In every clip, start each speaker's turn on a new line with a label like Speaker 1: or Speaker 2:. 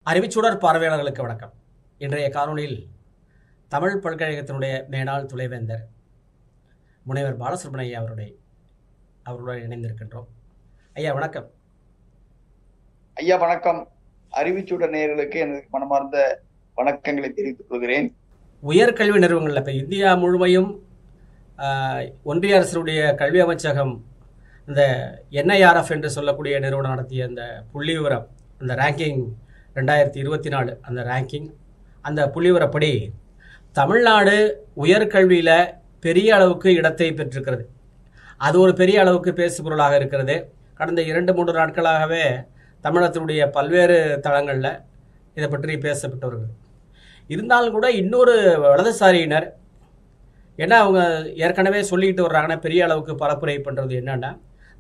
Speaker 1: அறிவிச்சுடர் பார்வையாளர்களுக்கு வணக்கம். இன்றைய காணொளியில் தமிழ் பல்கலைக்கழகத்தினுடைய மேனாள் துணைவேந்தர் முனைவர் பாலசுப்ரமணிய அவருடன் இணைந்திருக்கின்றோம். ஐயா வணக்கம்.
Speaker 2: ஐயா வணக்கம். அறிவிச்சுடர் நேயர்களுக்கு எனது மனமார்ந்த வணக்கங்களை தெரிவித்துக் கொள்கிறேன்.
Speaker 1: உயர்கல்வி நிறுவனங்களில் இப்போ இந்தியா முழுமையும் ஒன்றிய அரசுடைய கல்வி அமைச்சகம் இந்த NIRF என்று சொல்லக்கூடிய நிறுவனம் நடத்திய இந்த புள்ளி விவரம், அந்த ரேங்கிங் 2024 அந்த ரேங்கிங், அந்த புள்ளிவிவரப்படி தமிழ்நாடு உயர்கல்வியில் பெரிய அளவுக்கு இடத்தை பெற்றிருக்கிறது. அது ஒரு பெரிய அளவுக்கு பேசுபொருளாக இருக்கிறது. கடந்த 2-3 நாட்களாகவே தமிழகத்தினுடைய பல்வேறு தளங்களில் இதை பற்றி பேசப்பட்டு வருகிறது. இருந்தாலும் கூட இன்னொரு வலதுசாரியினர் ஏன்னா அவங்க ஏற்கனவே சொல்லிக்கிட்டு வர்றாங்கன்னா பெரிய அளவுக்கு பரப்புரை பண்ணுறது என்னன்னா,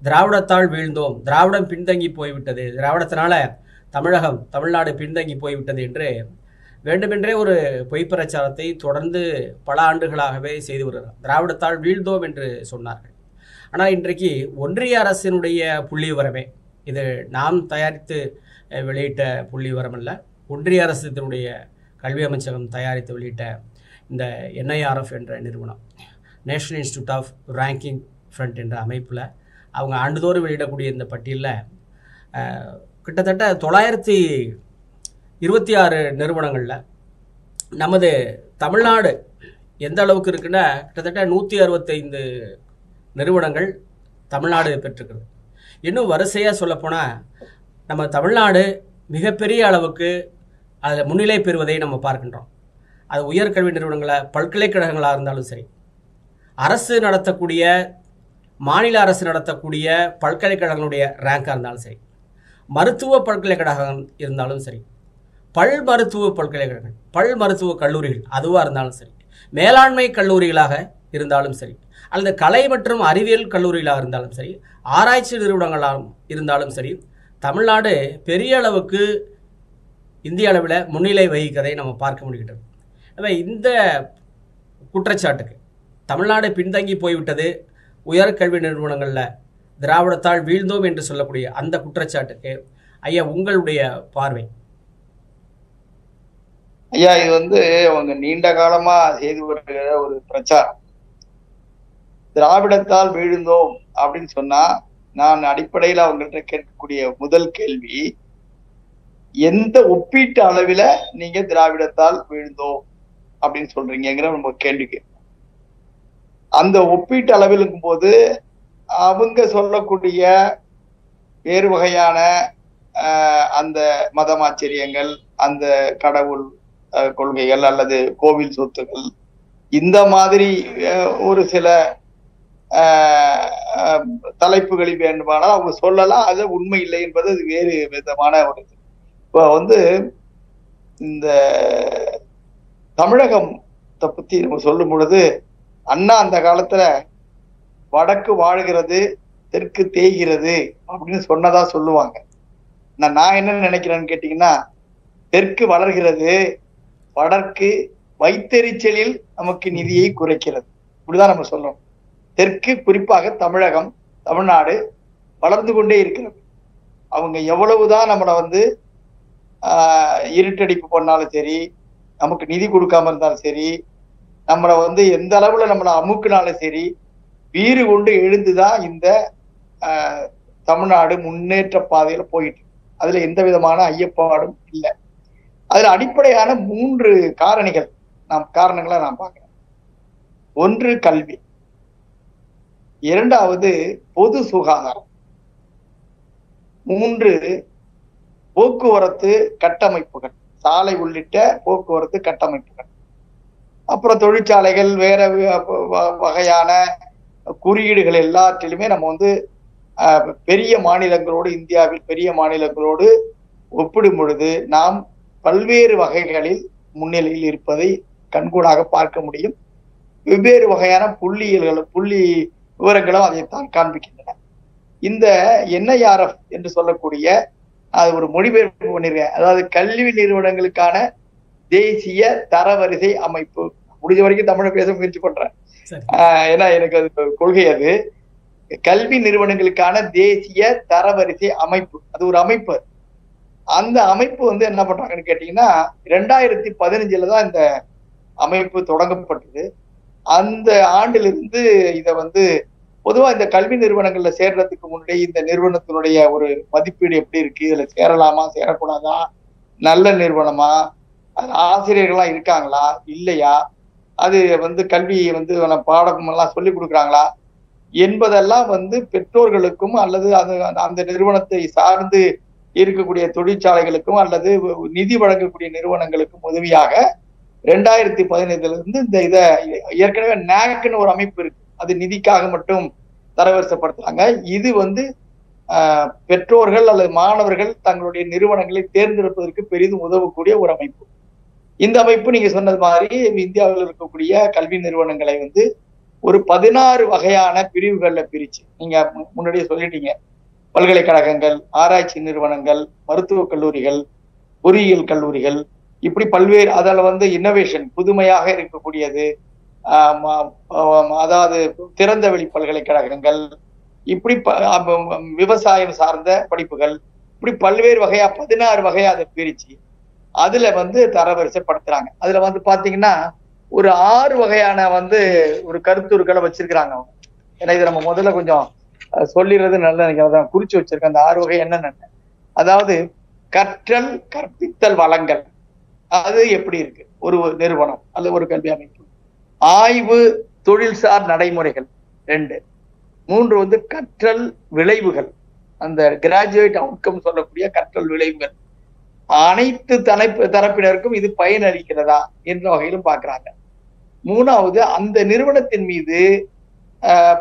Speaker 1: திராவிடத்தால் வீழ்ந்தோம், திராவிடம் பின்தங்கி போய்விட்டது, திராவிடத்தினால தமிழ்நாடு பின்தங்கி போய்விட்டது என்று வேண்டுமென்றே ஒரு பொய் பிரச்சாரத்தை தொடர்ந்து பல ஆண்டுகளாகவே செய்து வருகிறார். திராவிடத்தால் வீழ்ந்தோம் என்று சொன்னார்கள். ஆனால் இன்றைக்கு ஒன்றிய அரசினுடைய புள்ளி விவரமே, இது நாம் தயாரித்து வெளியிட்ட புள்ளி விவரம் அல்ல, ஒன்றிய அரசினுடைய கல்வி அமைச்சகம் தயாரித்து வெளியிட்ட இந்த NIRF என்ற நிறுவனம், national institute of ranking front என்ற அமைப்பில் அவங்க ஆண்டுதோறும் வெளியிடக்கூடிய இந்த பட்டியலில் கிட்டத்தட்ட 926 நிறுவனங்களில் நமது தமிழ்நாடு எந்த அளவுக்கு இருக்குன்னா கிட்டத்தட்ட 165 நிறுவனங்கள் தமிழ்நாடு பெற்றிருக்கிறது. இன்னும் வரிசையாக சொல்லப்போனால் நம்ம தமிழ்நாடு மிகப்பெரிய அளவுக்கு அதில் முன்னிலை பெறுவதை நம்ம பார்க்கின்றோம். அது உயர்கல்வி நிறுவனங்களாக, பல்கலைக்கழகங்களாக இருந்தாலும் சரி, அரசு நடத்தக்கூடிய, மாநில அரசு நடத்தக்கூடிய பல்கலைக்கழகங்களுடைய ரேங்காக இருந்தாலும் சரி, மருத்துவ பல்கலைக்கழகம் இருந்தாலும் சரி, பல் மருத்துவ பல்கலைக்கழகங்கள், பல் மருத்துவ கல்லூரிகள் அதுவாக இருந்தாலும் சரி, மேலாண்மை கல்லூரிகளாக இருந்தாலும் சரி, அல்லது கலை மற்றும் அறிவியல் கல்லூரிகளாக இருந்தாலும் சரி, ஆராய்ச்சி நிறுவனங்களாக இருந்தாலும் சரி, தமிழ்நாடு பெரிய அளவுக்கு இந்திய அளவில் முன்னிலை வகிக்கிறதை நம்ம பார்க்க முடிகிறது. எனவே இந்த குற்றச்சாட்டுக்கு, தமிழ்நாடு பின்தங்கி போய்விட்டது, உயர்கல்வி நிறுவனங்களில் திராவிடத்தால் வீழ்ந்தோம் என்று சொல்லக்கூடிய அந்த குற்றச்சாட்டுக்கு ஐயா உங்களுடைய பார்வை?
Speaker 2: ஐயா, இது அவங்க நீண்ட காலமா செய்து வருகிற ஒரு பிரச்சாரம். திராவிடத்தால் வீழ்ந்தோம் அப்படின்னு சொன்னா, நான் அடிப்படையில் அவங்கள்ட்ட கேட்கக்கூடிய முதல் கேள்வி, எந்த ஒப்பீட்டு அளவில நீங்க திராவிடத்தால் வீழ்ந்தோம் அப்படின்னு சொல்றீங்கிற நம்ம கேள்விக்கு, அந்த ஒப்பீட்டு அளவில் இருக்கும்போது அவங்க சொல்லக்கூடிய வேறு வகையான அந்த மதமாச்சரியங்கள், அந்த கடவுள் கொள்கைகள் அல்லது கோவில் சொத்துக்கள், இந்த மாதிரி ஒரு சில தலைப்புகளில் வேண்டுமானால் அவங்க சொல்லலாம். அது உண்மை இல்லை என்பது அது வேறு விதமான ஒரு. இப்போ இந்த தமிழகத்தை பத்தி நம்ம சொல்லும் பொழுது, அண்ணா அந்த காலத்துல வடக்கு வாழ்கிறது, தெற்கு தேய்கிறது அப்படின்னு சொன்னதா சொல்லுவாங்க. நான் என்ன நினைக்கிறேன்னு கேட்டீங்கன்னா, தெற்கு வளர்கிறது, வடக்கு வைத்தறிச்சலில் நமக்கு நிதியை குறைக்கிறது, இப்படிதான் நம்ம சொல்லணும். தெற்கு, குறிப்பாக தமிழகம், தமிழ்நாடு வளர்ந்து கொண்டே இருக்கிறது. அவங்க எவ்வளவுதான் நம்மளை இருட்டடிப்பு பண்ணாலும் சரி, நமக்கு நிதி கொடுக்காம இருந்தாலும் சரி, நம்மளை எந்த அளவுல நம்மளை அமுக்குனாலும் சரி, வீறு கொண்டு எழுந்துதான் இந்த தமிழ்நாடு முன்னேற்ற பாதையில போயிட்டு, அதுல எந்த விதமான ஐயப்பாடும் இல்லை. அதுல அடிப்படையான 3 காரணங்களை நான் பார்க்கிறேன். ஒன்று கல்வி, இரண்டாவது பொது சுகாதாரம், 3 போக்குவரத்து கட்டமைப்புகள், சாலை உள்ளிட்ட போக்குவரத்து கட்டமைப்புகள், அப்புறம் தொழிற்சாலைகள், வேற வகையான குறியீடுகள் எல்லாற்றிலுமே நம்ம பெரிய மாநிலங்களோடு, இந்தியாவில் பெரிய மாநிலங்களோடு ஒப்பிடும் பொழுது நாம் பல்வேறு வகைகளில் முன்னிலையில் இருப்பதை கண்கூடாக பார்க்க முடியும். வெவ்வேறு வகையான புள்ளி விவரங்களும் அதைத்தான் காண்பிக்கின்றன. இந்த NIRF என்று சொல்லக்கூடிய, அது ஒரு மொழிபெயர்ப்பு பண்ணிருக்கேன், அதாவது கல்வி நிறுவனங்களுக்கான தேசிய தரவரிசை அமைப்பு. முடிஞ்ச வரைக்கும் தமிழை பேச முயற்சி பண்றேன், ஏன்னா எனக்கு அது கொள்கை. அது கல்வி நிறுவனங்களுக்கான தேசிய தரவரிசை அமைப்பு, அது ஒரு அமைப்பு. அந்த அமைப்பு வந்து என்ன பண்றாங்கன்னு கேட்டீங்கன்னா 2015 தான் இந்த அமைப்பு தொடங்கப்பட்டது. அந்த ஆண்டிலிருந்து இதை வந்து பொதுவா இந்த கல்வி நிறுவனங்கள்ல சேர்றதுக்கு முன்னாடி இந்த நிறுவனத்தினுடைய ஒரு மதிப்பீடு எப்படி இருக்கு, இதுல சேரலாமா சேரக்கூடாதா, நல்ல நிறுவனமா, அது ஆசிரியர்கள்லாம் இருக்காங்களா இல்லையா, அது வந்து கல்வியை வந்து பாடம் எல்லாம் சொல்லி கொடுக்குறாங்களா என்பதெல்லாம் வந்து பெற்றோர்களுக்கும் அல்லது அந்த நிறுவனத்தை சார்ந்து இருக்கக்கூடிய தொழிற்சாலைகளுக்கும் அல்லது நிதி வழங்கக்கூடிய நிறுவனங்களுக்கும் உதவியாக 2015 இருந்து இந்த இதை ஏற்கனவே NAAC ஒரு அமைப்பு இருக்கு, அது நிதிக்காக மட்டும் தரவரிசைப்படுத்துறாங்க. இது வந்து பெற்றோர்கள் அல்லது மாணவர்கள் தங்களுடைய நிறுவனங்களை தேர்ந்தெடுப்பதற்கு பெரிதும் உதவக்கூடிய ஒரு அமைப்பு. இந்த அமைப்பு நீங்க சொன்னது மாதிரி இந்தியாவில் இருக்கக்கூடிய கல்வி நிறுவனங்களை வந்து ஒரு 16 வகையான பிரிவுகள்ல பிரிச்சு, நீங்க முன்னாடியே சொல்லிட்டீங்க, பல்கலைக்கழகங்கள், ஆராய்ச்சி நிறுவனங்கள், மருத்துவக் கல்லூரிகள், பொறியியல் கல்லூரிகள், இப்படி பல்வேறு, அதில் வந்து இன்னோவேஷன் புதுமையாக இருக்கக்கூடியது, அதாவது திறந்தவெளி பல்கலைக்கழகங்கள், இப்படி விவசாயம் சார்ந்த படிப்புகள், இப்படி பல்வேறு வகையா 16 வகையா அதை பிரிச்சு அதுல வந்து தரவரிசைப்படுத்துறாங்க. அதுல வந்து பாத்தீங்கன்னா ஒரு 6 வகையான வந்து ஒரு கருத்துருக்களை வச்சிருக்கிறாங்க அவங்க. ஏன்னா இதை நம்ம முதல்ல கொஞ்சம் சொல்லிடுறது நல்ல நினைக்கிறத குறிச்சு வச்சிருக்கேன். அந்த 6 வகை என்னென்ன, அதாவது கற்றல் கற்பித்தல் வளங்கள், அது எப்படி இருக்கு ஒரு நிறுவனம் அல்லது ஒரு கல்வி அமைப்பு. ஆய்வு தொழில்சார் நடைமுறைகள் 2. 3 வந்து கற்றல் விளைவுகள், அந்த கிராஜுவேட் அவுட்கம் சொல்லக்கூடிய கற்றல் விளைவுகள், அனைத்து தரப்பினருக்கும் இது பயனளிக்கிறதா என்ற வகையிலும் பார்க்கிறாங்க. 3வது அந்த நிறுவனத்தின் மீது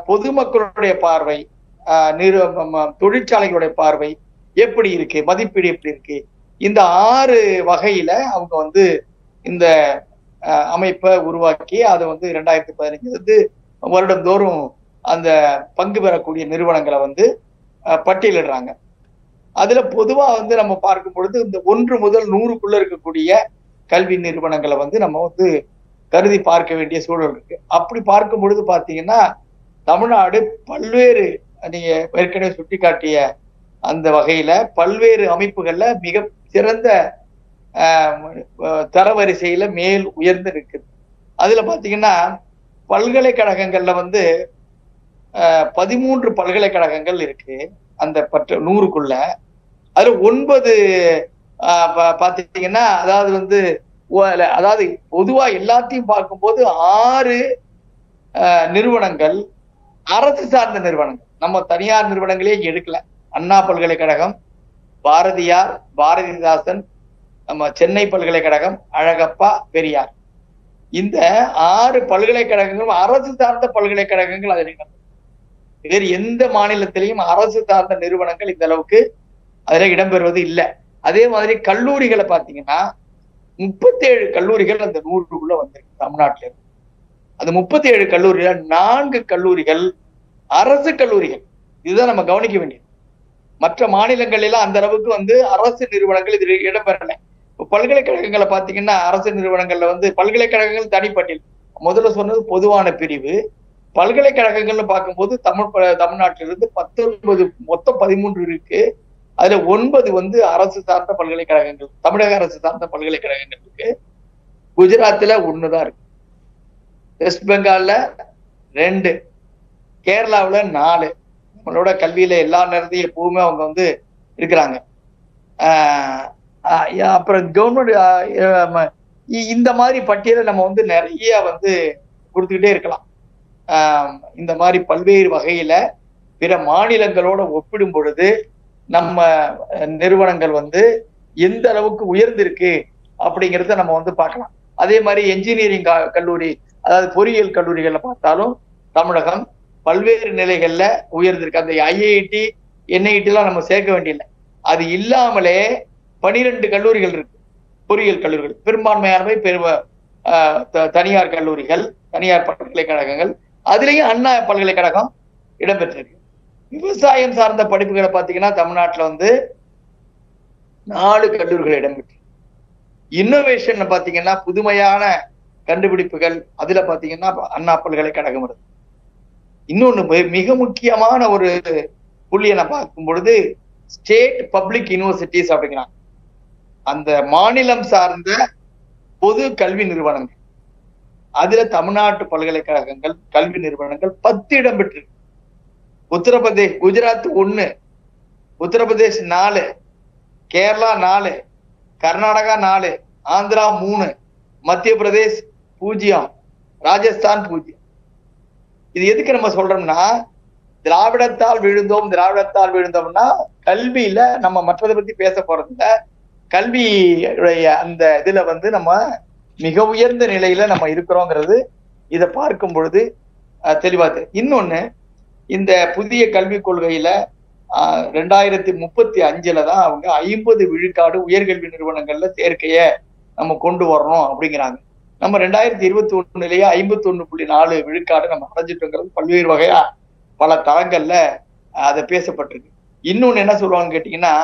Speaker 2: பொதுமக்களுடைய பார்வை, தொழிற்சாலைகளுடைய பார்வை எப்படி இருக்கு, மதிப்பீடு எப்படி இருக்கு. இந்த 6 வகையில அவங்க வந்து இந்த அமைப்பை உருவாக்கி அதை வந்து 2015 வந்து வருடந்தோறும் அந்த பங்கு பெறக்கூடிய நிறுவனங்களை வந்து பட்டியலிடுறாங்க. அதுல பொதுவா வந்து நம்ம பார்க்கும் பொழுது இந்த 1 முதல் 100க்குள்ள இருக்கக்கூடிய கல்வி நிறுவனங்களை வந்து நம்ம வந்து கருதி பார்க்க வேண்டிய சூழல் இருக்கு. அப்படி பார்க்கும் பொழுது பாத்தீங்கன்னா தமிழ்நாடு பல்வேறு, நீங்க ஏற்கனவே சுட்டிக்காட்டிய அந்த வகையில பல்வேறு அமைப்புகள்ல மிக சிறந்த தரவரிசையில மேல் உயர்ந்து இருக்குது. அதுல பாத்தீங்கன்னா பல்கலைக்கழகங்கள்ல வந்து 13 பல்கலைக்கழகங்கள் இருக்கு அந்த 100க்குள்ள. அதுல 9 பாத்தீங்கன்னா அதாவது வந்து அதாவது பொதுவா எல்லாத்தையும் பார்க்கும்போது 6 நிறுவனங்கள் அரசு சார்ந்த நிறுவனங்கள், நம்ம தனியார் நிறுவனங்களே எடுக்கல. அண்ணா பல்கலைக்கழகம், பாரதியார், பாரதிதாசன், நம்ம சென்னை பல்கலைக்கழகம், அழகப்பா, பெரியார், இந்த 6 பல்கலைக்கழகங்களும் அரசு சார்ந்த பல்கலைக்கழகங்கள். அதில் வேறு எந்த மாநிலத்திலையும் அரசு சார்ந்த நிறுவனங்கள் இந்த அளவுக்கு அதுல இடம்பெறுவது இல்லை. அதே மாதிரி கல்லூரிகளை பார்த்தீங்கன்னா 37 கல்லூரிகள் அந்த 100க்குள்ள வந்திருக்கு தமிழ்நாட்டில இருந்து. அந்த 37 கல்லூரியில 4 கல்லூரிகள் அரசு கல்லூரிகள். இதுதான் நம்ம கவனிக்க வேண்டியது. மற்ற மாநிலங்கள் எல்லாம் அந்த அளவுக்கு வந்து அரசு நிறுவனங்கள் இதுல இடம்பெறலை. பல்கலைக்கழகங்களை பார்த்தீங்கன்னா அரசு நிறுவனங்கள்ல வந்து பல்கலைக்கழகங்கள் தனிப்பட்டியல், முதல்ல சொன்னது பொதுவான பிரிவு. பல்கலைக்கழகங்கள்னு பார்க்கும்போது தமிழ்நாட்டிலிருந்து 19, மொத்தம் 13 இருக்கு. அதுல 9 வந்து அரசு சார்ந்த பல்கலைக்கழகங்கள், தமிழக அரசு சார்ந்த பல்கலைக்கழகங்கள் இருக்கு. குஜராத்ல 1 தான் இருக்கு, வெஸ்ட் பெங்கால்ல 2, கேரளாவில் 4. நம்மளோட கல்வியில எல்லா நேரத்தையும் எப்பவுமே அவங்க வந்து இருக்கிறாங்க. அப்புறம் கவர்மெண்ட் இந்த மாதிரி பட்டியலை நம்ம வந்து நிறைய வந்து கொடுத்துக்கிட்டே இருக்கலாம். இந்த மாதிரி பல்வேறு வகையில பிற மாநிலங்களோட ஒப்பிடும் பொழுது நம்ம நிறுவனங்கள் வந்து எந்த அளவுக்கு உயர்ந்திருக்கு அப்படிங்கிறத நம்ம வந்து பார்க்கலாம். அதே மாதிரி என்ஜினியரிங் கல்லூரி, அதாவது பொறியியல் கல்லூரிகள்ல பார்த்தாலும் தமிழகம் பல்வேறு நிலைகள்ல உயர்ந்திருக்கு. அந்த IIT, NIT எல்லாம் நம்ம சேர்க்க வேண்டியதில்லை. அது இல்லாமலே 12 கல்லூரிகள் இருக்கு, பொறியியல் கல்லூரிகள். பெரும்பான்மையானவை தனியார் கல்லூரிகள், தனியார் பல்கலைக்கழகங்கள். அதுலயும் அண்ணா பல்கலைக்கழகம் இடம்பெற்றிருக்கு. விவசாயம் சார்ந்த படிப்புகளை பார்த்தீங்கன்னா தமிழ்நாட்டில் வந்து 4 கல்லூரிகள் இடம்பெற்று. இன்னோவேஷன் பார்த்தீங்கன்னா புதுமையான கண்டுபிடிப்புகள், அதுல பார்த்தீங்கன்னா அண்ணா பல்கலைக்கழகம் இருக்கு. இன்னொன்னு மிக முக்கியமான ஒரு புள்ளியை நான் பார்க்கும் பொழுது ஸ்டேட் பப்ளிக் யூனிவர்சிட்டிஸ் அப்படிங்கிறாங்க. அந்த மாநிலம் சார்ந்த பொது கல்வி நிறுவனங்கள், அதுல தமிழ்நாட்டு பல்கலைக்கழகங்கள் கல்வி நிறுவனங்கள் 10 இடம் பெற்று. உத்தரப்பிரதேஷ், குஜராத் 1, உத்தரப்பிரதேஷ் 4, கேரளா 4, கர்நாடகா 4, ஆந்திரா 3, மத்திய பிரதேஷ் 0, ராஜஸ்தான் 0. இது எதுக்கு நம்ம சொல்றோம்னா, திராவிடத்தால் விழுந்தோம்னா கல்வியில நம்ம மற்றதை பத்தி பேச போறதில்ல. கல்வியுடைய அந்த இதுல நம்ம மிக உயர்ந்த நிலையில நம்ம இருக்கிறோங்கிறது இதை பார்க்கும் பொழுது தெளிவாது. இன்னொன்னு, இந்த புதிய கல்விக் கொள்கையில 2035 தான் அவங்க 50 விழுக்காடு உயர்கல்வி நிறுவனங்கள்ல சேர்க்கைய நம்ம கொண்டு வரணும் அப்படிங்கிறாங்க. நம்ம 2021 51.4 விழுக்காடு நம்ம அடைஞ்சிட்டோங்கிறது பல்வேறு வகையா பல தளங்கள்ல அதை பேசப்பட்டிருக்கு. இன்னொன்னு என்ன சொல்லுவாங்கன்னு கேட்டீங்கன்னா,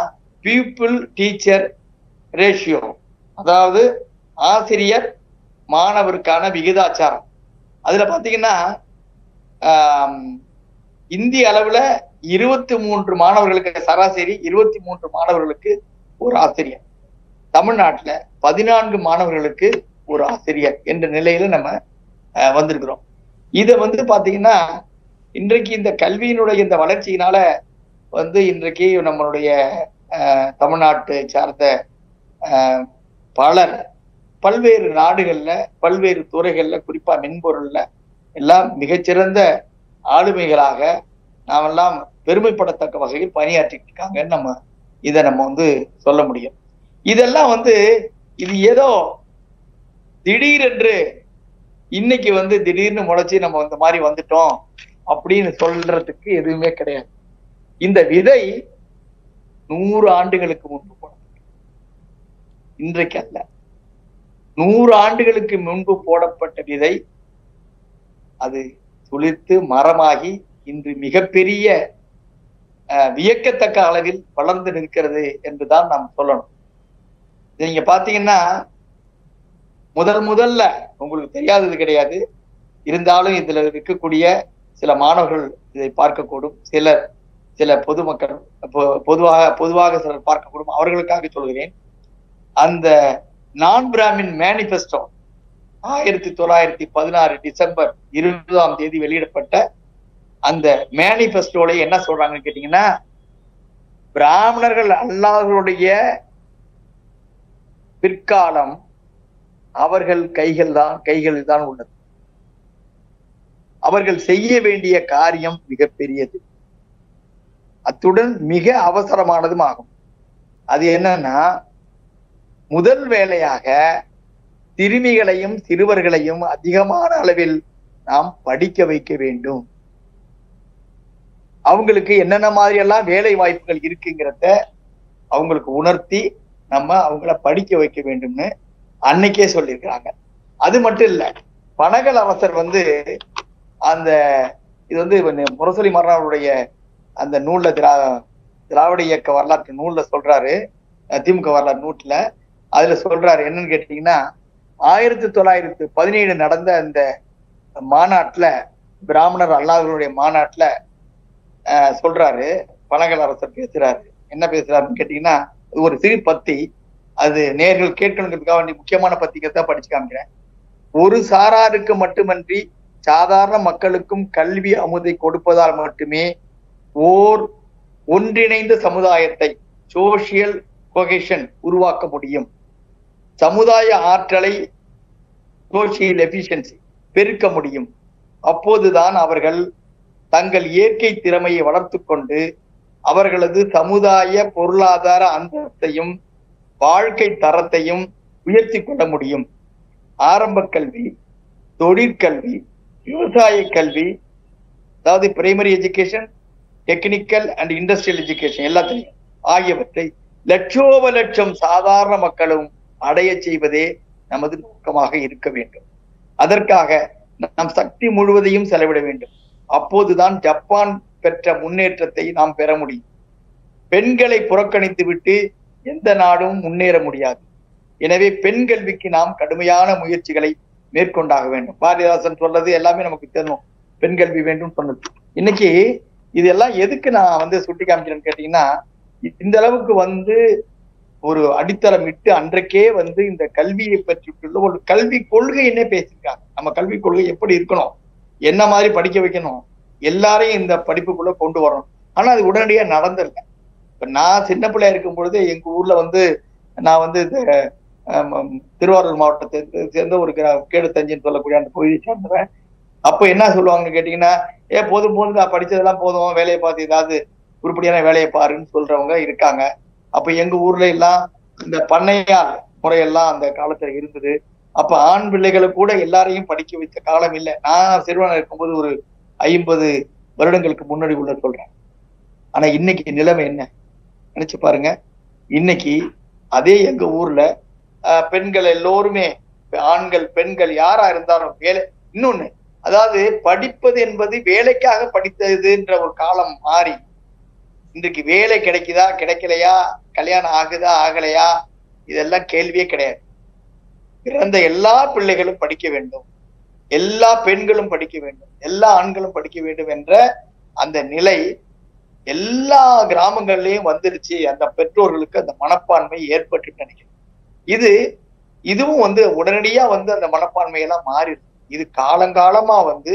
Speaker 2: பீப்புள் டீச்சர் ரேஷியோ, அதாவது ஆசிரியர் மாணவருக்கான விகிதாச்சாரம். அதுல பாத்தீங்கன்னா இந்திய அளவுல 23 மாணவர்களுக்கு, சராசரி 23 மாணவர்களுக்கு ஒரு ஆசிரியர், தமிழ்நாட்டுல 14 மாணவர்களுக்கு ஒரு ஆசிரியர் என்ற நிலையில நம்ம வந்திருக்கிறோம். இதை பாத்தீங்கன்னா இன்றைக்கு இந்த கல்வியினுடைய இந்த வளர்ச்சியினால இன்றைக்கு நம்மளுடைய தமிழ்நாட்டை சார்ந்த பலர் பல்வேறு நாடுகள்ல பல்வேறு துறைகள்ல, குறிப்பா மென்பொருள்ல எல்லாம் மிகச்சிறந்த ஆளுமைகளாக நாமெல்லாம் பெருமைப்படத்தக்க வகையில் பணியாற்றிட்டு இருக்காங்கன்னு இதை நம்ம சொல்ல முடியும். இதெல்லாம் இது ஏதோ திடீரென்று இன்னைக்கு திடீர்னு முளைச்சி நம்ம இந்த மாதிரி வந்துட்டோம் அப்படின்னு சொல்றதுக்கு எதுவுமே கிடையாது. இந்த விதை 100 ஆண்டுகளுக்கு முன்பு போடப்பட்டது, இன்றைக்கு அல்ல. 100 ஆண்டுகளுக்கு முன்பு போடப்பட்ட விதை அது துளிர்த்து மரமாகி இன்று மிகப்பெரிய வியக்கத்தக்க அளவில் வளர்ந்து நிற்கிறது என்றுதான் நாம் சொல்லணும். நீங்க பாத்தீங்கன்னா முதல்ல உங்களுக்கு தெரியாதது கிடையாது, இருந்தாலும் இதுல இருக்கக்கூடிய சில மாணவர்கள் இதை பார்க்கக்கூடும், சில பொதுமக்கள் பொதுவாக சிலர் பார்க்கக்கூடும். அவர்களுக்காக சொல்கிறேன், அந்த நான் பிராமின் மேனிபெஸ்டோ 1916 டிசம்பர் 20ஆம் தேதி வெளியிடப்பட்ட அந்த மேனிபெஸ்டோல என்ன சொல்றாங்கன்னு கேட்டீங்கன்னா, பிராமணர்கள் அல்லாதவருடைய பிற்காலம் அவர்கள் கைகளில் தான் உள்ளது. அவர்கள் செய்ய வேண்டிய காரியம் மிகப்பெரியது, அத்துடன் மிக அவசரமானதும் ஆகும். அது என்னன்னா, முதல் வேளையாக சிறுமிகளையும் சிறுவர்களையும் அதிகமான அளவில் நாம் படிக்க வைக்க வேண்டும். அவங்களுக்கு என்னென்ன மாதிரி எல்லாம் வேலை வாய்ப்புகள் இருக்குங்கிறத அவங்களுக்கு உணர்த்தி நம்ம அவங்கள படிக்க வைக்க வேண்டும்னு அன்னைக்கே சொல்லியிருக்கிறாங்க. அது மட்டும் இல்ல, பனகல் அரசர் அந்த இது முரசொலி மன்னருடைய அந்த நூல்ல திராவிட இயக்க வரலாற்று நூல்ல சொல்றாரு, திமுக வரலாறு நூட்ல அதுல சொல்றாரு என்னன்னு கேட்டீங்கன்னா, 1917 நடந்த அந்த மாநாட்டுல, பிராமணர் அல்லாதவர்களுடைய மாநாட்டுல சொல்றாரு, பனகல் அரசர் பேசுறாரு. என்ன பேசுறாருன்னு கேட்டீங்கன்னா, ஒரு சிறு பத்தி, அது நேர்கள் கேட்கணுங்கிறதுக்காக வேண்டிய முக்கியமான பத்திரிக்கைத்தான் படிச்சு காமிக்கிறேன். ஒரு சாராருக்கு மட்டுமன்றி சாதாரண மக்களுக்கும் கல்வி அமுதை கொடுப்பதால் மட்டுமே ஒன்றிணைந்த சமுதாயத்தை, சோசியல் கொஹெஷன் உருவாக்க முடியும். சமுதாய ஆற்றலை, சோசியல் எஃபிஷியன்சி பெருக்க முடியும். அப்போதுதான் அவர்கள் தங்கள் இயற்கை திறமையை வளர்த்து கொண்டு அவர்களது சமுதாய பொருளாதார அந்தஸ்தையும் வாழ்க்கை தரத்தையும் உயர்த்தி கொள்ள முடியும். ஆரம்ப கல்வி, தொழிற்கல்வி, விவசாய கல்வி, அதாவது primary education, technical and industrial education எல்லாத்தையும் ஆகியவற்றை லட்சோப லட்சம் சாதாரண மக்களும் அடைய செய்வதே நமது நோக்கமாக இருக்க வேண்டும். அதற்காக நாம் சக்தி முழுவதையும் செலவிட வேண்டும். அப்போதுதான் ஜப்பான் பெற்ற முன்னேற்றத்தை நாம் பெற முடியும். பெண்களை புறக்கணித்து விட்டு எந்த நாடும் முன்னேற முடியாது. எனவே பெண் கல்விக்கு நாம் கடுமையான முயற்சிகளை மேற்கொண்டாக வேண்டும். பாரதிதாசன் சொல்றது எல்லாமே நமக்கு தெரியும், பெண் கல்வி வேண்டும் சொன்னது. இன்னைக்கு இதெல்லாம் எதுக்கு நான் சுட்டி காமிக்கிறேன்னு கேட்டீங்கன்னா, இந்த அளவுக்கு ஒரு அடித்தளம் இட்டு அன்றைக்கே வந்து இந்த கல்வியை பற்றியுள்ள ஒரு கல்வி கொள்கைன்னே பேசியிருக்காங்க. நம்ம கல்வி கொள்கை எப்படி இருக்கணும், என்ன மாதிரி படிக்க வைக்கணும், எல்லாரையும் இந்த படிப்புக்குள்ள கொண்டு வரணும். ஆனா அது உடனடியா நடந்தில்ல. இப்ப நான் சின்ன பிள்ளையா இருக்கும் பொழுது எங்க ஊர்ல வந்து நான் வந்து இந்த திருவாரூர் மாவட்டத்தை சேர்ந்த ஒரு கேடுத்தஞ்சின்னு சொல்லக்கூடிய அந்த பகுதியை சேர்ந்தவன். அப்ப என்ன சொல்லுவாங்கன்னு கேட்டீங்கன்னா, போதும் போதும் நான் படிச்சதெல்லாம் போதும், வேலையை பார்த்து ஏதாவது உருப்படியான வேலையை பாருன்னு சொல்றவங்க இருக்காங்க. அப்ப எங்க ஊர்ல எல்லாம் இந்த பண்ணையார் முறையெல்லாம் அந்த காலத்துல இருந்தது. அப்ப ஆண் பிள்ளைகளை கூட எல்லாரையும் படிக்க வைத்த காலம் இல்லை. நான் சிறுவனா இருக்கும்போது ஒரு 50 வருடங்களுக்கு முன்னாடி உள்ள சொல்றேன். ஆனா இன்னைக்கு நிலைமை என்ன நினைச்சு பாருங்க. இன்னைக்கு அதே எங்க ஊர்ல பெண்கள் எல்லோருமே, ஆண்கள் பெண்கள் யாரா இருந்தாலும் வேலை. இன்னொன்னு, அதாவது படிப்பது என்பது வேலைக்காக படித்ததுன்ற ஒரு காலம் மாறி இன்றைக்கு வேலை கிடைக்குதா கிடைக்கலையா, கல்யாணம் ஆகுதா ஆகலையா, இதெல்லாம் கேள்வியே கிடையாது. பிறந்த எல்லா பிள்ளைகளும் படிக்க வேண்டும், எல்லா பெண்களும் படிக்க வேண்டும், எல்லா ஆண்களும் படிக்க வேண்டும் என்ற அந்த நிலை எல்லா கிராமங்கள்லயும் வந்துருச்சு. அந்த பெற்றோர்களுக்கு அந்த மனப்பான்மை ஏற்பட்டு நினைக்கிறேன். இதுவும் வந்து உடனடியா வந்து அந்த மனப்பான்மையெல்லாம் மாறிடுது. இது காலங்காலமா வந்து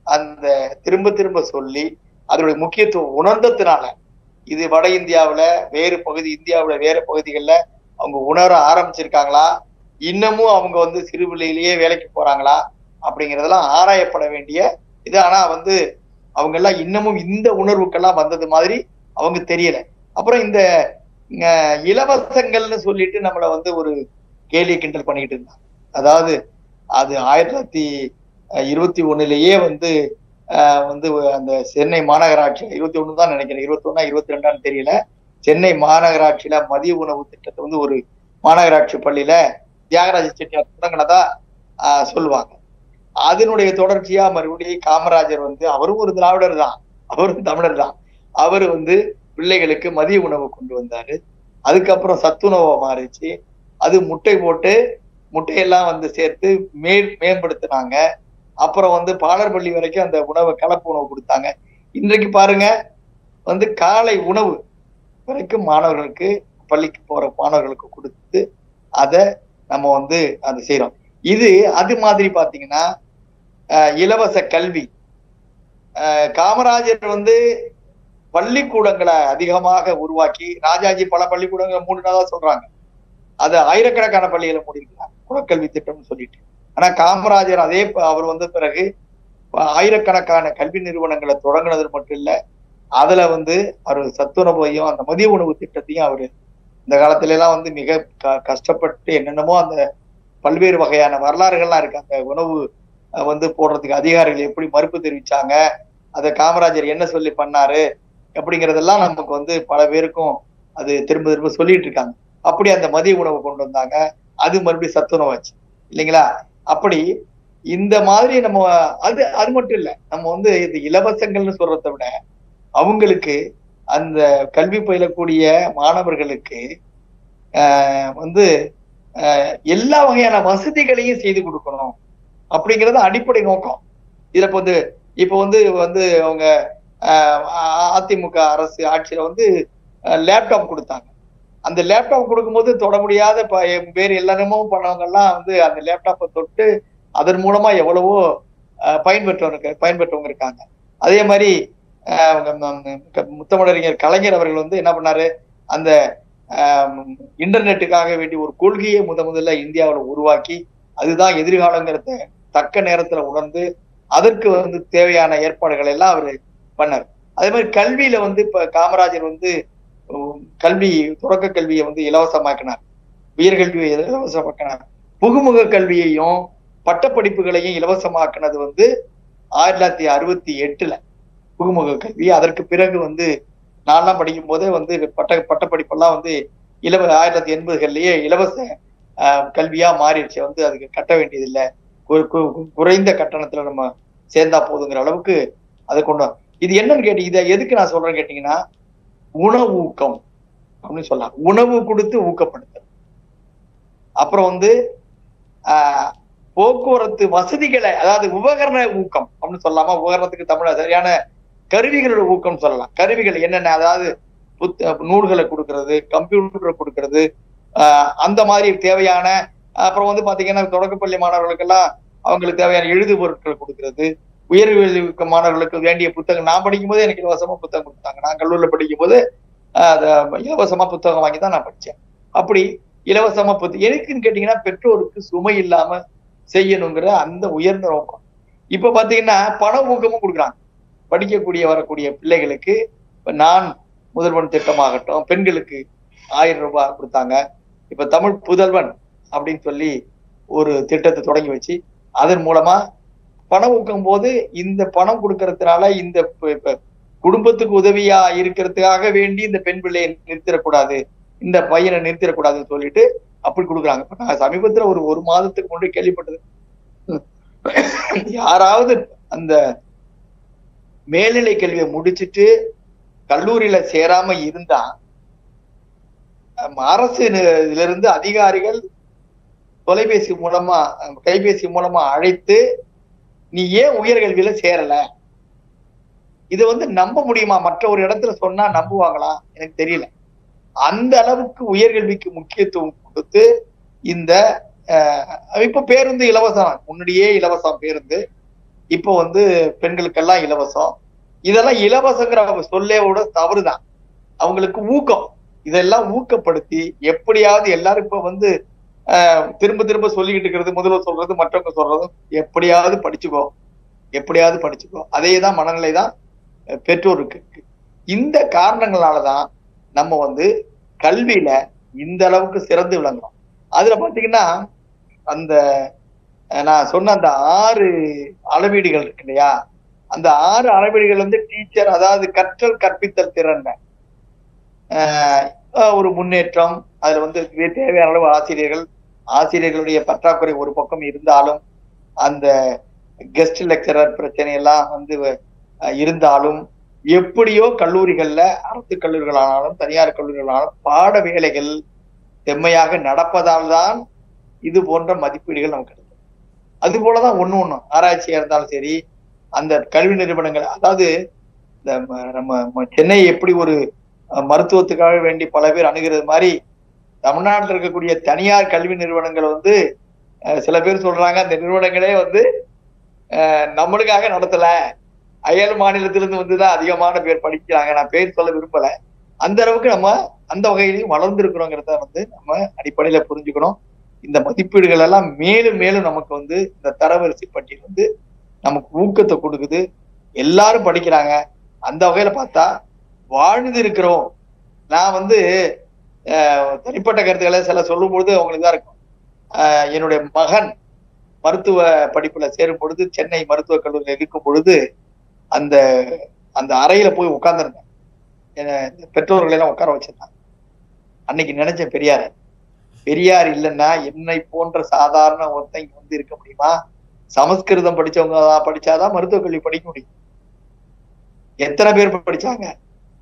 Speaker 2: அந்த திரும்ப திரும்ப சொல்லி அதனுடைய முக்கியத்துவம் உணர்ந்ததுனால இது வட இந்தியாவுல வேறு பகுதி, இந்தியாவுல வேற பகுதிகளில் அவங்க உணர ஆரம்பிச்சிருக்காங்களா, இன்னமும் அவங்க வந்து சிறு பிள்ளையிலேயே வேலைக்கு போறாங்களா அப்படிங்கிறதெல்லாம் ஆராயப்பட வேண்டிய இது. ஆனா வந்து அவங்க எல்லாம் இன்னமும் இந்த உணர்வுக்கெல்லாம் வந்தது மாதிரி அவங்க தெரியல. அப்புறம் இந்த இலவசங்கள்னு சொல்லிட்டு நம்மளை வந்து ஒரு கேலி கிண்டல் பண்ணிக்கிட்டு இருந்தாங்க. அதாவது அது 1921 வந்து வந்து அந்த சென்னை மாநகராட்சி 21 தான் நினைக்கிறேன், 21 22 தெரியல, சென்னை மாநகராட்சியில மதிய உணவு திட்டத்தை வந்து ஒரு மாநகராட்சி பள்ளியில தியாகராஜ செட்டியார் தொடங்கினதா சொல்லுவாங்க. அதனுடைய தொடர்ச்சியா மறுபடியும் காமராஜர் வந்து அவரும் ஒரு திராவிடர் தான், அவரும் தமிழர் தான், அவரு வந்து பிள்ளைகளுக்கு மதிய உணவு கொண்டு வந்தாரு. அதுக்கப்புறம் சத்துணவை மாறிச்சு. அது முட்டை போட்டு முட்டையெல்லாம் வந்து சேர்த்து மேம்படுத்தினாங்க. அப்புறம் வந்து பாலர் பள்ளி வரைக்கும் அந்த உணவை கலப்பு உணவு கொடுத்தாங்க. இன்றைக்கு பாருங்க வந்து காலை உணவு வரைக்கும் மாணவர்களுக்கு, பள்ளிக்கு போற மாணவர்களுக்கு கொடுத்து அதை நம்ம வந்து அதை செய்யறோம். இது அது மாதிரி பாத்தீங்கன்னா இலவச கல்வி. காமராஜர் வந்து பள்ளிக்கூடங்களை அதிகமாக உருவாக்கி, ராஜாஜி பல பள்ளிக்கூடங்களை மூடினதா சொல்றாங்க. அது ஆயிரக்கணக்கான பள்ளிகளை மூடிருக்கிறாங்க குலக்கல்வி திட்டம்னு சொல்லிட்டு. ஆனா காமராஜர் அவர் வந்த பிறகு ஆயிரக்கணக்கான கல்வி நிறுவனங்களை தொடங்கினது மட்டும் இல்ல, அதுல வந்து அவர் சத்துணவையும் அந்த மதிய உணவு திட்டத்தையும் அவரு இந்த காலத்துல எல்லாம் வந்து மிக கஷ்டப்பட்டு என்னென்னமோ அந்த பல்வேறு வகையான வரலாறுகள்லாம் இருக்கு. அந்த உணவு வந்து போடுறதுக்கு அதிகாரிகள் எப்படி மறுப்பு தெரிவிச்சாங்க, அதை காமராஜர் என்ன சொல்லி பண்ணாரு அப்படிங்கிறதெல்லாம் நமக்கு வந்து பல பேருக்கும் அது திரும்ப திரும்ப சொல்லிட்டு இருக்காங்க. அப்படி அந்த மதிய உணவு கொண்டு வந்தாங்க, அது மறுபடியும் சத்துணவாச்சு இல்லைங்களா. அப்படி இந்த மாதிரி நம்ம அது மட்டும் இல்ல, நம்ம வந்து இது இலவசங்கள்னு சொல்றதை விட அவங்களுக்கு அந்த கல்வி பயிலக்கூடிய மாணவர்களுக்கு வந்து எல்லா வகையான வசதிகளையும் செய்து கொடுக்கணும் அப்படிங்கிறது அடிப்படை நோக்கம். இதுல இப்ப வந்து அவங்க அதிமுக அரசு ஆட்சியில வந்து லேப்டாப் கொடுத்தாங்க. அந்த லேப்டாப் கொடுக்கும்போது தொட முடியாத வேறு எல்லாருமோ பண்ணவங்க எல்லாம் வந்து அந்த லேப்டாப்பை தொட்டு அதன் மூலமா எவ்வளவோ பயன்பெற்றவங்க இருக்காங்க. அதே மாதிரி முத்தமிழறிஞர் கலைஞர் அவர்கள் வந்து என்ன பண்ணாரு, அந்த இன்டர்நெட்டுக்காக வேண்டி ஒரு கொள்கையை முதல்ல இந்தியாவில் உருவாக்கி அதுதான் எதிர்காலங்கிறத தக்க நேரத்துல உணர்ந்து அதற்கு வந்து தேவையான ஏற்பாடுகள் எல்லாம் அவரு பண்ணார். அதே மாதிரி கல்வியில வந்து இப்ப காமராஜர் வந்து கல்வி, தொடக்க கல்வியை வந்து இலவசமாக்கினார், உயர்கல்வியை இலவசமாக்கினார், புகுமுக கல்வியையும் பட்டப்படிப்புகளையும் இலவசமாக்கினது வந்து 1968 புகுமுக கல்வி. அதற்கு பிறகு வந்து நான்லாம் படிக்கும் போதே வந்து பட்டப்படிப்பெல்லாம் வந்து 1980களிலேயே இலவச கல்வியா மாறிடுச்சு. வந்து அதுக்கு கட்ட வேண்டியது இல்லை, குறைந்த கட்டணத்துல நம்ம சேர்ந்தா போதுங்கிற அளவுக்கு அதை கொண்டு. இது என்னன்னு கேட்டீங்க, இதை எதுக்கு நான் சொல்றேன்னு கேட்டீங்கன்னா, உணவு ஊக்கம் அப்படின்னு சொல்லலாம், உணவு கொடுத்து ஊக்கப்படுத்த. அப்புறம் வந்து போக்குவரத்து வசதிகளை, அதாவது உபகரண ஊக்கம் அப்படின்னு சொல்லலாமா, உபகரணத்துக்கு தமிழ சரியான கருவிகளோட ஊக்கம் சொல்லலாம். கருவிகள் என்னென்ன, அதாவது நூல்களை கொடுக்கறது, கம்ப்யூட்டரை கொடுக்கறது, அந்த மாதிரி தேவையான, அப்புறம் வந்து பாத்தீங்கன்னா தொடக்கப்பள்ளி மாணவர்களுக்கெல்லாம் அவங்களுக்கு தேவையான எழுது பொருட்கள் கொடுக்கறது, உயர்கல்வி மாணவர்களுக்கு வேண்டிய புத்தகம். நான் படிக்கும் போது எனக்கு இலவசமா புத்தகம் கொடுத்தாங்க. நான் கல்லூரியில் படிக்கும் போது இலவசமா புத்தகம் வாங்கி தான் நான் படிச்சேன். அப்படி இலவசமா எதுக்குன்னு கேட்டீங்கன்னா பெற்றோருக்கு சுமை இல்லாம செய்யணுங்கிற அந்த உயர்ந்த நோக்கம். இப்ப பாத்தீங்கன்னா பண ஊக்கமும் கொடுக்குறாங்க படிக்கக்கூடிய வரக்கூடிய பிள்ளைகளுக்கு. நான் முதல்வன் திட்டமாகட்டும், பெண்களுக்கு 1000 ரூபாய் கொடுத்தாங்க. இப்ப தமிழ் புதல்வன் அப்படின்னு சொல்லி ஒரு திட்டத்தை தொடங்கி வச்சு அதன் மூலமா பணம் ஊக்கும் போது இந்த பணம் கொடுக்கறதுனால இந்த குடும்பத்துக்கு உதவியா இருக்கிறதுக்காக வேண்டி இந்த பெண் பிள்ளையை நிறுத்திடக்கூடாது, இந்த பையனை நிறுத்திடக்கூடாதுன்னு சொல்லிட்டு அப்படி கொடுக்குறாங்க. இப்ப நான் சமீபத்துல ஒரு மாதத்துக்கு முன்னாடி கேள்விப்பட்டது, யாராவது அந்த மேல்நிலை கல்வியை முடிச்சுட்டு கல்லூரியில சேராம இருந்தா அரசு இதுல இருந்து அதிகாரிகள் கைபேசி மூலமா அழைத்து நீ ஏன் உயர்கல்வியில சேரல, இதை வந்து நம்ப முடியுமா? மற்ற ஒரு இடத்துல சொன்னா நம்புவாங்களா எனக்கு தெரியல. அந்த அளவுக்கு உயர்கல்விக்கு முக்கியத்துவம் கொடுத்து இந்த இப்ப பேருந்து இலவசம், முன்னாடியே இலவசம் பேருந்து, இப்போ வந்து பெண்களுக்கெல்லாம் இலவசம். இதெல்லாம் இலவசங்கிற சொல்லேவோட தவறுதான். அவங்களுக்கு ஊக்கம், இதெல்லாம் ஊக்கப்படுத்தி எப்படியாவது எல்லாரும் இப்ப வந்து திரும்ப திரும்ப சொல்லிக்கிட்டு இருக்கிறது, முதல்வர் சொல்றது, மற்றவங்க சொல்றதும் எப்படியாவது படிச்சுக்கோ, அதேதான் மனநிலை தான் பெற்றோருக்கு. இந்த காரணங்களாலதான் நம்ம வந்து கல்வியில இந்த அளவுக்கு சிறந்து விளங்குறோம். அதுல பாத்தீங்கன்னா அந்த நான் சொன்ன அந்த 6 அளவீடுகள் இருக்கு இல்லையா, அந்த 6 அளவீடுகள் வந்து டீச்சர், அதாவது கற்றல் கற்பித்தல் திறன் ஒரு முன்னேற்றம். அதுல வந்து தேவையான அளவு ஆசிரியர்களுடைய பற்றாக்குறை ஒரு பக்கம் இருந்தாலும், அந்த கெஸ்ட் லெக்சரர் பிரச்சனை எல்லாம் வந்து இருந்தாலும், எப்படியோ கல்லூரிகள்ல, அரசு கல்லூரிகளானாலும் தனியார் கல்லூரிகளானாலும் பாட வேலைகள் செம்மையாக நடப்பதால் தான் இது போன்ற மதிப்பீடுகள் நமக்கு கிடைக்கும். அது போலதான் ஒண்ணும் ஆராய்ச்சியா இருந்தாலும் சரி, அந்த கல்வி நிறுவனங்கள், அதாவது நம்ம சென்னை எப்படி ஒரு மருத்துவத்துக்காக வேண்டி பல பேர் அணுகிறது மாதிரி தமிழ்நாட்டில் இருக்கக்கூடிய தனியார் கல்வி நிறுவனங்கள் வந்து சில பேர் சொல்றாங்க அந்த நிறுவனங்களே வந்து நம்மளுக்காக நடத்தல, அயல் மாநிலத்திலிருந்து வந்துதான் அதிகமான பேர் படிக்கிறாங்க. நான் பேர் சொல்ல விரும்பல. அந்த அளவுக்கு நம்ம அந்த வகையிலையும் வளர்ந்துருக்கிறோங்கிறத வந்து நம்ம அடிப்படையில புரிஞ்சுக்கணும். இந்த மதிப்பீடுகள் எல்லாம் மேலும் மேலும் நமக்கு வந்து இந்த தரவரிசை பட்டியல் வந்து நமக்கு ஊக்கத்தை கொடுக்குது. எல்லாரும் படிக்கிறாங்க. அந்த வகையில பார்த்தா வாழ்ந்து இருக்கிறோம். நான் வந்து தனிப்பட்ட கருத்துக்களை சில சொல்லும் பொழுது அவங்களுக்கு தான் இருக்கும். என்னுடைய மகன் மருத்துவ படிப்புல சேரும் பொழுது, சென்னை மருத்துவக் கல்லூரியில் இருக்கும் பொழுது அந்த அந்த அறையில போய் உட்கார்ந்துருந்தேன். பெற்றோர்களை எல்லாம் உட்கார வச்சிருந்தாங்க. அன்னைக்கு நினைச்சேன், பெரியார் இல்லைன்னா என்னை போன்ற சாதாரண ஒருத்தன் இங்க வந்து இருக்க முடியுமா? சமஸ்கிருதம் படிச்சவங்க படிச்சாதான் மருத்துவக் கல்வி படிக்க முடியும். எத்தனை பேர் படிச்சாங்க?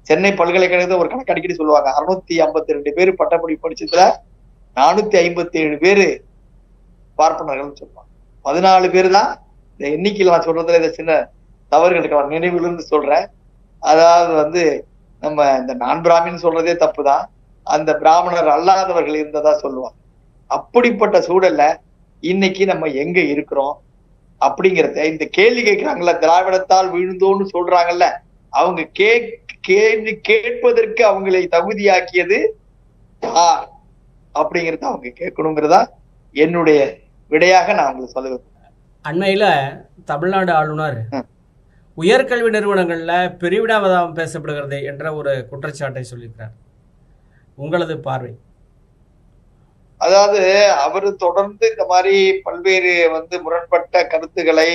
Speaker 2: சென்னை பல்கலைக்கழகத்தை ஒரு கணக்கு அடிக்கடி சொல்லுவாங்க, 652 பேர் பட்டப்படி படிச்சதுல 457 பேரு பார்ப்பனர்கள் சொல்லுவாங்க. 14 பேர் தான் இந்த எண்ணிக்கையில் நான் சொல்றதுல இந்த சின்ன தவறுகளுக்கு நினைவிலிருந்து சொல்றேன். அதாவது வந்து நம்ம இந்த நான் பிராமின் சொல்றதே தப்புதான், அந்த பிராமணர் அல்லாதவர்கள் இருந்ததா சொல்லுவாங்க. அப்படிப்பட்ட சூழல்ல இன்னைக்கு நம்ம எங்க இருக்கிறோம் அப்படிங்கிறத இந்த கேள்வி கேட்கிறாங்கல்ல, திராவிடத்தால் விழுந்தோன்னு சொல்றாங்கல்ல, அவங்க கேள்வி கேட்பதற்கு அவங்களை தகுதியாக்கியது யார் அப்படிங்கிறத அவங்க கேட்கணுங்கிறதா என்னுடைய விடையாக நான் உங்களுக்கு சொல்லுவேன்.
Speaker 1: அண்மையில தமிழ்நாடு ஆளுநர் உயர்கல்வி நிறுவனங்கள்ல பிரிவினைவாதம் பேசப்படுகிறது என்ற ஒரு குற்றச்சாட்டை சொல்லியிருக்கிறார். உங்களது பார்வை?
Speaker 2: அதாவது அவரு தொடர்ந்து இந்த மாதிரி பல்வேறு வந்து முரண்பட்ட கருத்துக்களை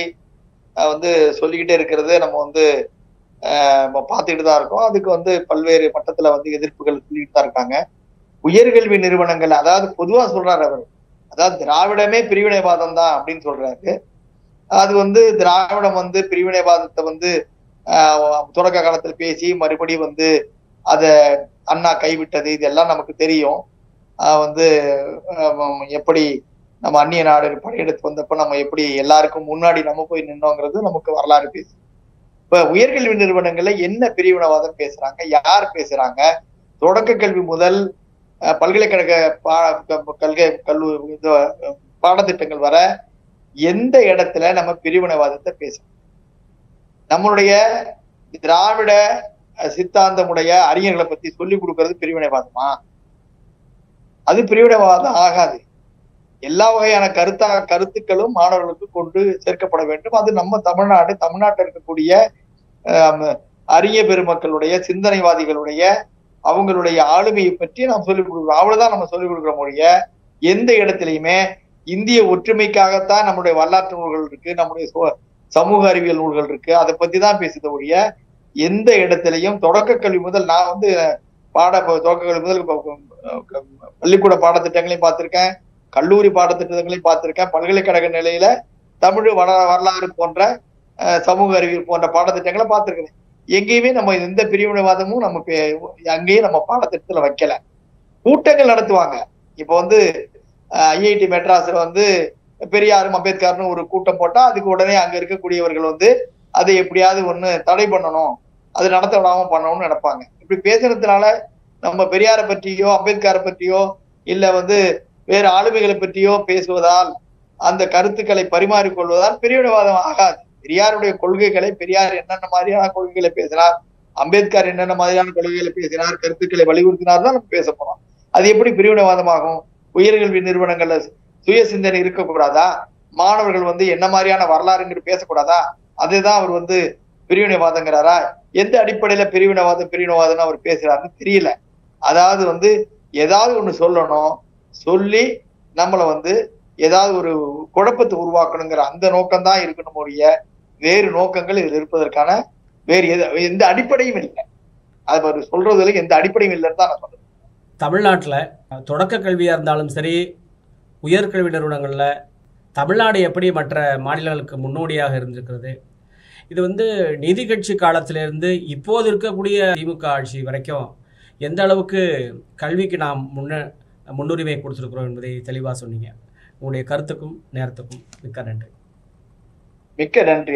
Speaker 2: வந்து சொல்லிக்கிட்டே இருக்கிறது நம்ம வந்து பார்த்துக்கிட்டு தான் இருக்கோம். அதுக்கு வந்து பல்வேறு மட்டத்துல வந்து எதிர்ப்புகள் சொல்லிக்கிட்டு தான் இருக்காங்க. உயர்கல்வி நிறுவனங்கள், அதாவது பொதுவா சொல்றாரு அவர், அதாவது திராவிடமே பிரிவினைவாதம் தான் அப்படின்னு சொல்றாரு. அது வந்து திராவிடம் வந்து பிரிவினைவாதத்தை வந்து தொடக்க காலத்துல பேசி மறுபடியும் வந்து அத அண்ணா கைவிட்டது, இதெல்லாம் நமக்கு தெரியும். வந்து எப்படி நம்ம அந்நிய நாடு படையெடுத்து வந்தப்ப நம்ம எப்படி எல்லாருக்கும் முன்னாடி நம்ம போய் நின்னோங்கிறது நமக்கு வரலாறு பேசு. இப்ப உயர்கல்வி நிறுவனங்கள்ல என்ன பிரிவினைவாதம் பேசுறாங்க, யார் பேசுறாங்க, தொடக்க கல்வி முதல் பல்கலைக்கழக பாடத்திட்டங்கள் வர எந்த இடத்துல நம்ம பிரிவினைவாதத்தை பேசணும்? நம்மளுடைய திராவிட சித்தாந்தமுடைய அறிஞர்களை பத்தி சொல்லிக் கொடுக்கறது பிரிவினைவாதமா? அது பிரிவினைவாதம் ஆகாது. எல்லா வகையான கருத்துக்களும் மாணவர்களுக்கு கொண்டு சேர்க்கப்பட வேண்டும். அது நம்ம தமிழ்நாட்டில் இருக்கக்கூடிய அரிய பெருமக்களுடைய சிந்தனைவாதிகளுடைய அவங்களுடைய ஆளுமையை பற்றி நாம் சொல்லிக் கொடுக்குறோம். அவ்வளவுதான் நம்ம சொல்லிக் கொடுக்குற மொழிய. எந்த இடத்துலையுமே இந்திய ஒற்றுமைக்காகத்தான் நம்முடைய வரலாற்று நூல்கள் இருக்கு, நம்முடைய சமூக அறிவியல் நூல்கள் இருக்கு, அதை பத்தி தான் பேசுத ஒழிய எந்த இடத்திலையும் தொடக்க கல்வி முதல் நான் தொடக்க கல்வி முதல் பள்ளிக்கூட பாடத்திட்டங்களையும் பார்த்திருக்கேன், கல்லூரி பாடத்திட்டங்களையும் பார்த்திருக்கேன், பல்கலைக்கழக நிலையில தமிழ் வரலாறு போன்ற சமூக அறிவியல் போன்ற பாடத்திட்டங்களை பார்த்திருக்கேன். எங்கேயுமே நம்ம எந்த பிரிவினைவாதமும் அங்கேயும் நம்ம பாடத்திட்டத்துல வைக்கல. கூட்டங்கள் நடத்துவாங்க. இப்போ ஐஐடி மெட்ராஸ்ல பெரியாரும் அம்பேத்கர்னு ஒரு கூட்டம் போட்டா அதுக்கு உடனே அங்க இருக்கக்கூடியவர்கள் அதை எப்படியாவது தடை பண்ணணும், அது நடத்த விடாம பண்ணணும்னு நினைப்பாங்க. இப்படி பேசுறதுனால நம்ம பெரியாரை பற்றியோ அம்பேத்கரை பற்றியோ இல்ல வேற ஆளுமைகளை பற்றியோ பேசுவதால் அந்த கருத்துக்களை பரிமாறிக்கொள்வதால் பிரிவினைவாதம் ஆகாது. பெரியாருடைய கொள்கைகளை, பெரியார் என்னென்ன மாதிரியான கொள்கைகளை பேசினார், அம்பேத்கர் என்னென்ன மாதிரியான கொள்கைகளை பேசினார், கருத்துக்களை வலியுறுத்தினார் தான் நம்ம பேச போறோம். அது எப்படி பிரிவினைவாதமாகும்? உயர்கல்வி நிறுவனங்கள்ல சுய சிந்தனை இருக்கக்கூடாதா? மாணவர்கள் என்ன மாதிரியான வரலாறுங்கிற பேசக்கூடாதா? அதுதான் அவர் பிரிவினைவாதங்கிறாரா? எந்த அடிப்படையில பிரிவினைவாதம்னு அவர் பேசுறாருன்னு தெரியல. அதாவது ஏதாவது ஒண்ணு சொல்லணும், சொல்லி நம்மள ஏதாவது ஒரு குழப்பத்தை உருவாக்கணுங்கிற அந்த நோக்கம் தான் இருக்கணும் ஒழிய வேறு நோக்கங்கள் இதில் இருப்பதற்கான வேறு எந்த அடிப்படையும் இல்லை. அது சொல்றதுல எந்த அடிப்படையும் இல்லைன்னு தான் நான் சொல்றேன்.
Speaker 1: தமிழ்நாட்டில் தொடக்க கல்வியாக இருந்தாலும் சரி, உயர்கல்வி நிறுவனங்களில் தமிழ்நாடு எப்படி மற்ற மாநிலங்களுக்கு முன்னோடியாக இருந்திருக்கிறது, இது நீதி கட்சி காலத்திலிருந்து இப்போது இருக்கக்கூடிய திமுக ஆட்சி வரைக்கும் எந்த அளவுக்கு கல்விக்கு நாம் முன்னுரிமை கொடுத்துருக்கிறோம் என்பதை தெளிவாக சொன்னீங்க. உங்களுடைய கருத்துக்கும் நேரத்துக்கும் மிக்க நன்றி.
Speaker 2: மிக்க நன்றி.